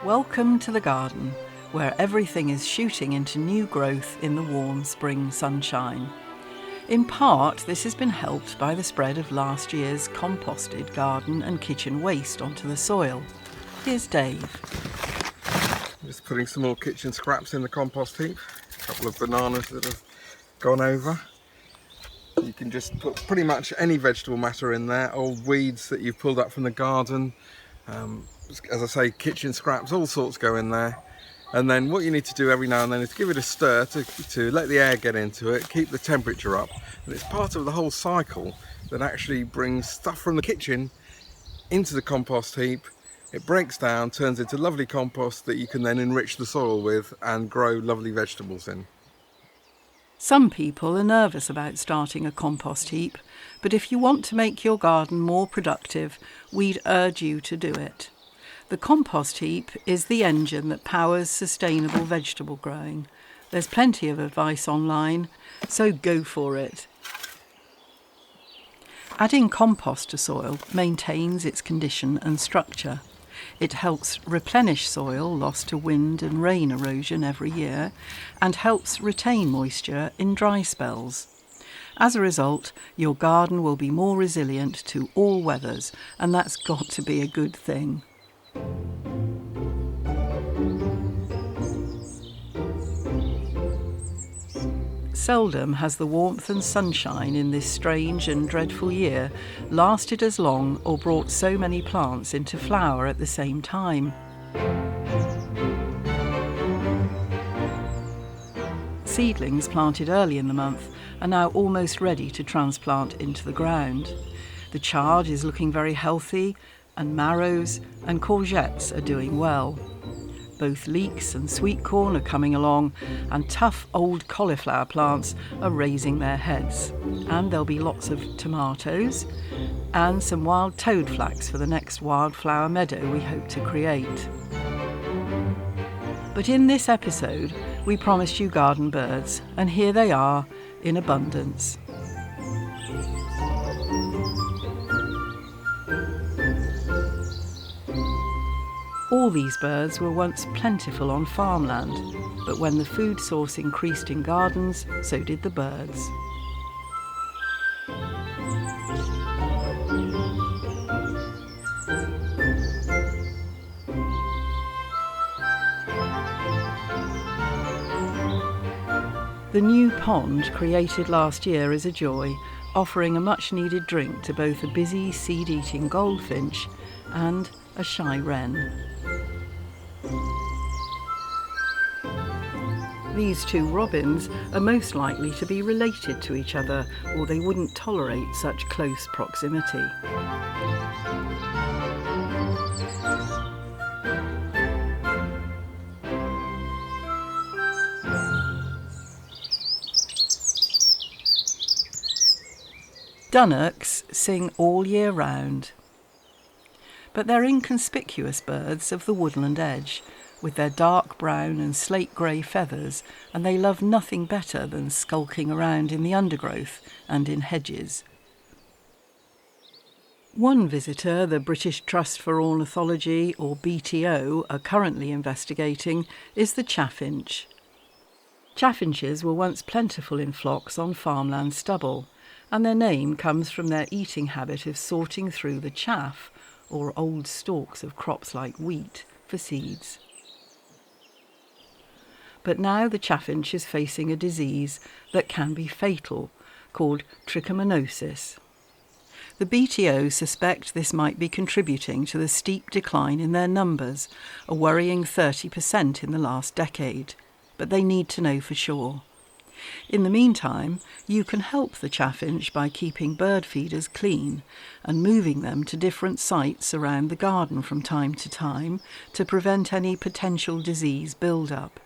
Welcome to the garden, where everything is shooting into new growth in the warm spring sunshine. In part, this has been helped by the spread of last year's composted garden and kitchen waste onto the soil. Here's Dave. Just putting some more kitchen scraps in the compost heap. A couple of bananas that have gone over. You can just put pretty much any vegetable matter in there, old weeds that you've pulled up from the garden. As I say, kitchen scraps, all sorts go in there. And then what you need to do every now and then is give it a stir to let the air get into it, keep the temperature up. And it's part of the whole cycle that actually brings stuff from the kitchen into the compost heap. It breaks down, turns into lovely compost that you can then enrich the soil with and grow lovely vegetables in. Some people are nervous about starting a compost heap, but if you want to make your garden more productive, we'd urge you to do it. The compost heap is the engine that powers sustainable vegetable growing. There's plenty of advice online, so go for it. Adding compost to soil maintains its condition and structure. It helps replenish soil lost to wind and rain erosion every year and helps retain moisture in dry spells. As a result, your garden will be more resilient to all weathers, and that's got to be a good thing. Seldom has the warmth and sunshine in this strange and dreadful year lasted as long or brought so many plants into flower at the same time. Seedlings planted early in the month are now almost ready to transplant into the ground. The chard is looking very healthy, and marrows and courgettes are doing well. Both leeks and sweet corn are coming along, and tough old cauliflower plants are raising their heads. And there'll be lots of tomatoes and some wild toadflax for the next wildflower meadow we hope to create. But in this episode, we promised you garden birds, and here they are in abundance. All these birds were once plentiful on farmland, but when the food source increased in gardens, so did the birds. The new pond, created last year, is a joy, offering a much-needed drink to both a busy seed-eating goldfinch and a shy wren. These two robins are most likely to be related to each other, or they wouldn't tolerate such close proximity. Dunnocks sing all year round, but they're inconspicuous birds of the woodland edge, with their dark brown and slate grey feathers, and they love nothing better than skulking around in the undergrowth and in hedges. One visitor the British Trust for Ornithology, or BTO, are currently investigating is the chaffinch. Chaffinches were once plentiful in flocks on farmland stubble, and their name comes from their eating habit of sorting through the chaff, or old stalks of crops like wheat, for seeds. But now the chaffinch is facing a disease that can be fatal, called trichomoniasis. The BTO suspect this might be contributing to the steep decline in their numbers, a worrying 30% in the last decade, but they need to know for sure. In the meantime, you can help the chaffinch by keeping bird feeders clean and moving them to different sites around the garden from time to time to prevent any potential disease build-up,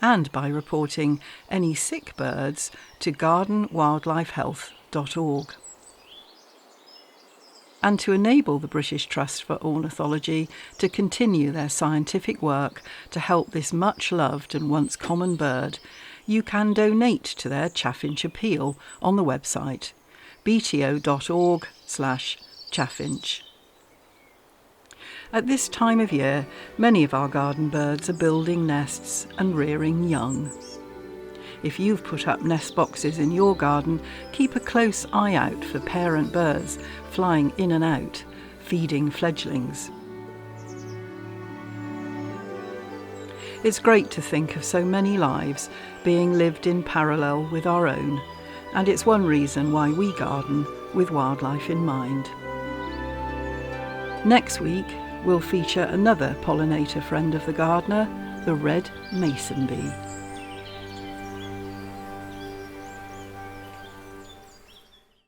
and by reporting any sick birds to gardenwildlifehealth.org. And to enable the British Trust for Ornithology to continue their scientific work to help this much-loved and once common bird, you can donate to their Chaffinch Appeal on the website bto.org/chaffinch. At this time of year, many of our garden birds are building nests and rearing young. If you've put up nest boxes in your garden, keep a close eye out for parent birds flying in and out, feeding fledglings. It's great to think of so many lives being lived in parallel with our own, and it's one reason why we garden with wildlife in mind. Next week, we'll feature another pollinator friend of the gardener, the red mason bee.